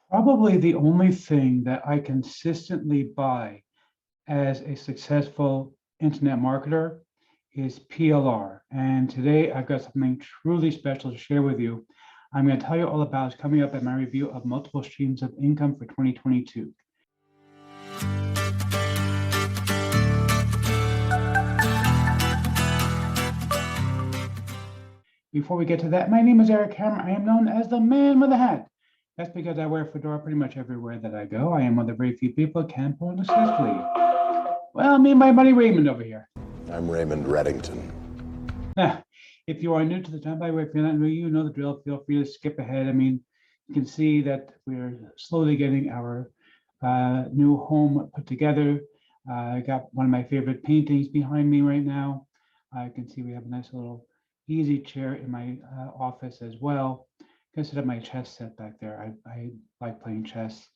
Probably the only thing that I consistently buy as a successful internet marketer is PLR. And today I've got something truly special to share with you. I'm going to tell you all about it coming up in my review of multiple streams of income for 2022. Before we get to that, my name is Eric Hammer. I am known as the man with a hat. That's because I wear a fedora pretty much everywhere that I go. I am one of the very few people who can pull on successfully. Well, me and my buddy Raymond over here. I'm Raymond Reddington. Now, if you are new to the channel, by the way, if you're not new, you know the drill. Feel free to skip ahead. I mean, you can see that we're slowly getting our new home put together. I got one of my favorite paintings behind me right now. I can see we have a nice little easy chair in my office as well. I set up my chess set back there. I like playing chess.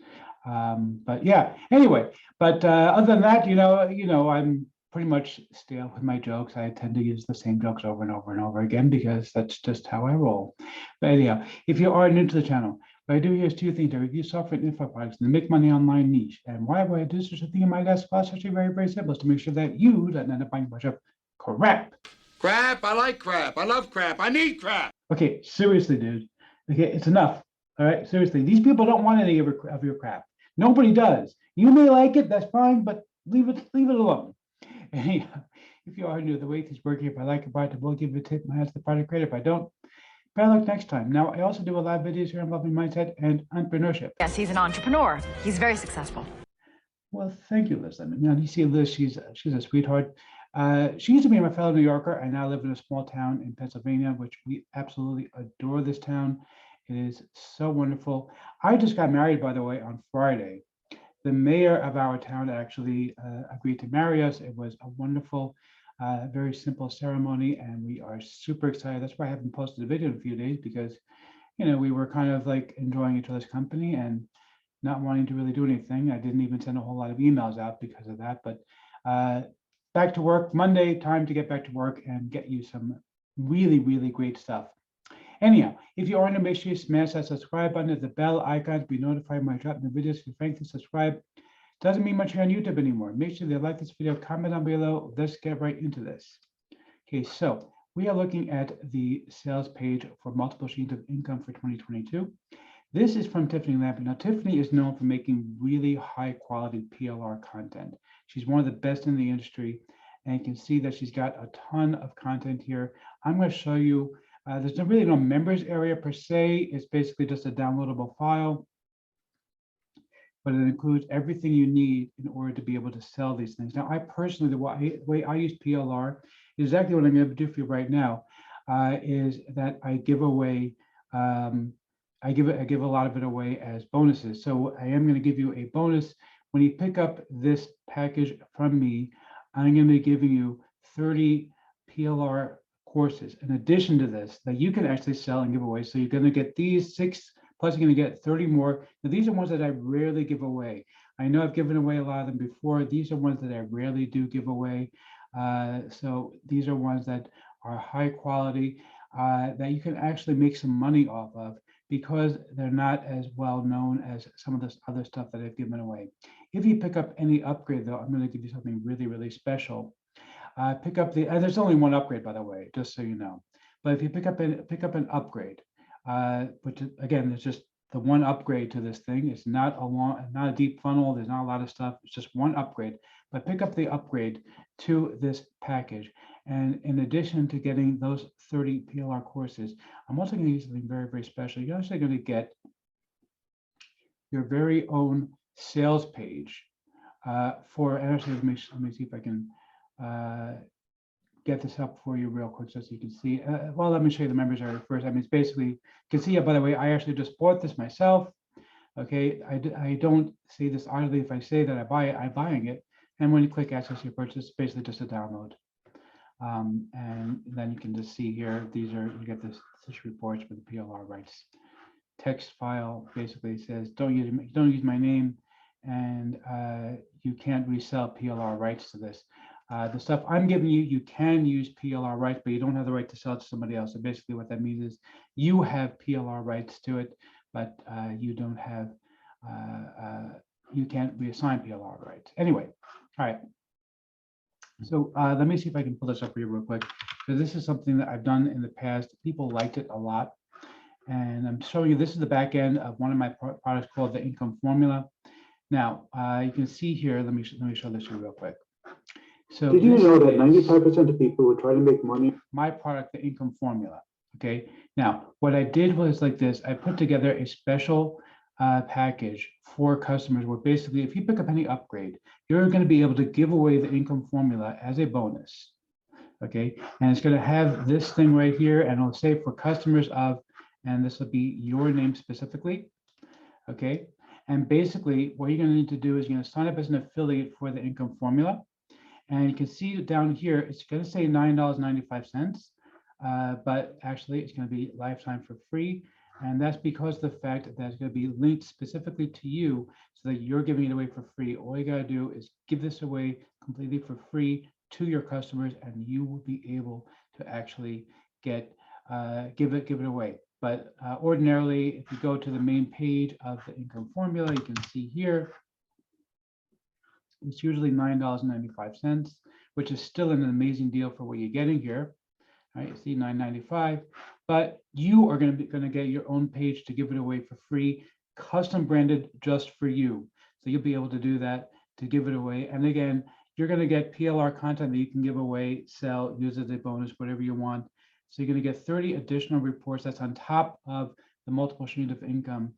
But yeah, anyway, but other than that, I'm pretty much stale with my jokes. I tend to use the same jokes over and over and over again because that's just how I roll. But anyhow, if you are new to the channel, what I do here is two things. I review software and info products in the make money online niche. And why would I do such a thing in my last class? Actually, very, very simple. Is to make sure that you don't end up buying a bunch of crap. Crap, I like crap. I love crap. I need crap. Okay, seriously, dude. Okay, it's enough. All right, seriously. These people don't want any of your crap. Nobody does. You may like it, that's fine, but leave it alone. And if you are new to the way things work, if I like a product, I will give you a tip. My hands the product creator. If I don't, better luck next time. Now, I also do a lot of videos here on loving mindset and entrepreneurship. Yes, he's an entrepreneur. He's very successful. Well, thank you, Liz. I mean, you see Liz, she's a sweetheart. She used to be my fellow New Yorker. I now live in a small town in Pennsylvania, which we absolutely adore this town. It is so wonderful. I just got married, by the way, on Friday. The mayor of our town actually agreed to marry us. It was a wonderful, very simple ceremony, and we are super excited. That's why I haven't posted a video in a few days because, we were kind of like enjoying each other's company and not wanting to really do anything. I didn't even send a whole lot of emails out because of that. But back to work Monday, time to get back to work and get you some really, really great stuff. Anyhow, if you are new, make sure you smash that subscribe button at the bell icon to be notified when I drop new videos. If you frankly subscribe, doesn't mean much here on YouTube anymore. Make sure you like this video, comment down below. Let's get right into this. Okay, so we are looking at the sales page for multiple streams of income for 2022. This is from Tiffany Lampert. Now, Tiffany is known for making really high quality PLR content. She's one of the best in the industry, and you can see that she's got a ton of content here. I'm going to show you. There's really no members area per se. It's basically just a downloadable file, but it includes everything you need in order to be able to sell these things. Now, I personally, the way I use PLR is exactly what I'm going to do for you right now. Is that I give away, I give a lot of it away as bonuses. So I am going to give you a bonus when you pick up this package from me. I'm going to be giving you 30 PLR courses in addition to this that you can actually sell and give away. So you're going to get these 6 plus you're going to get 30 more. Now these are ones that I rarely give away. I know I've given away a lot of them before. These are ones that I rarely do give away. So these are ones that are high quality that you can actually make some money off of because they're not as well known as some of this other stuff that I've given away. If you pick up any upgrade though, I'm going to give you something really, really special. Pick up and there's only one upgrade, by the way, just so you know. But if you pick up an upgrade, which again is just the one upgrade to this thing. It's not a deep funnel. There's not a lot of stuff. It's just one upgrade. But pick up the upgrade to this package. And in addition to getting those 30 PLR courses, I'm also going to use something very, very special. You're actually going to get your very own sales page for. And actually, let me see if I can. Get this up for you real quick so you can see. Well, let me show you the members area first. I mean, it's basically, you can see it, by the way, I actually just bought this myself. Okay, I don't say this idly. If I say that I buy it, I'm buying it. And when you click access your purchase, it's basically just a download. And then you can just see here, you get this reports for the PLR rights. Text file basically says, don't use my name, and you can't resell PLR rights to this. The stuff I'm giving you, you can use PLR rights, but you don't have the right to sell it to somebody else. So basically what that means is you have PLR rights to it, but you don't have you can't reassign PLR rights. Anyway, all right. So let me see if I can pull this up for you real quick. So this is something that I've done in the past. People liked it a lot. And I'm showing you, this is the back end of one of my products called the income formula. Now, you can see here, let me show this to you real quick. So did you this know that is 95% of people who try to make money? my product, the income formula. Okay. Now, what I did was like this. I put together a special package for customers where basically, if you pick up any upgrade, you're going to be able to give away the income formula as a bonus. Okay. And it's going to have this thing right here, and it'll say for customers of, and this will be your name specifically. Okay. And basically, what you're going to need to do is you're going to sign up as an affiliate for the income formula. And you can see down here, it's going to say $9.95, but actually it's going to be lifetime for free. And that's because of the fact that it's going to be linked specifically to you so that you're giving it away for free. All you got to do is give this away completely for free to your customers, and you will be able to actually get give it away. But ordinarily, if you go to the main page of the income formula, you can see here, it's usually $9.95, which is still an amazing deal for what you're getting here. All right, you see $9.95, but you are going to get your own page to give it away for free, custom branded just for you. So you'll be able to do that to give it away. And again, you're going to get PLR content that you can give away, sell, use as a bonus, whatever you want. So you're going to get 30 additional reports. That's on top of the multiple streams of income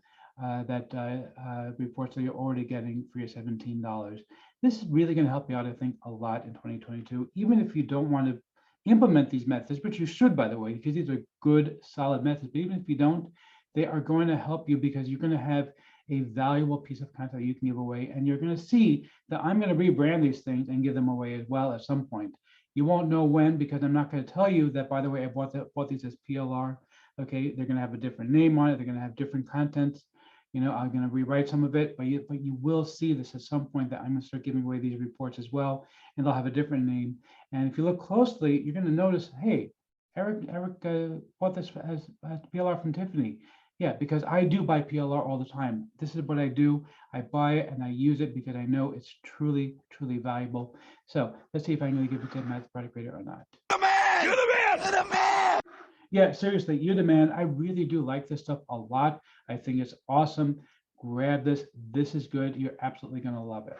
reports that you're already getting for your $17. This is really going to help you out, I think, a lot in 2022, even if you don't want to implement these methods, which you should, by the way, because these are good, solid methods. But even if you don't, they are going to help you because you're going to have a valuable piece of content that you can give away. And you're going to see that I'm going to rebrand these things and give them away as well at some point. You won't know when, because I'm not going to tell you that, by the way, I bought these as PLR. Okay, they're going to have a different name on it. They're going to have different contents. You know, I'm going to rewrite some of it, but you will see this at some point that I'm going to start giving away these reports as well, and they'll have a different name. And if you look closely, you're going to notice, hey, Eric bought this as PLR from Tiffany. Yeah, because I do buy PLR all the time. This is what I do. I buy it and I use it because I know it's truly, truly valuable. So let's see if I'm going to give it to Matt's product creator or not. The man! You're the man! You're the man! Yeah, seriously, you're the man. I really do like this stuff a lot. I think it's awesome. Grab this. This is good. You're absolutely going to love it.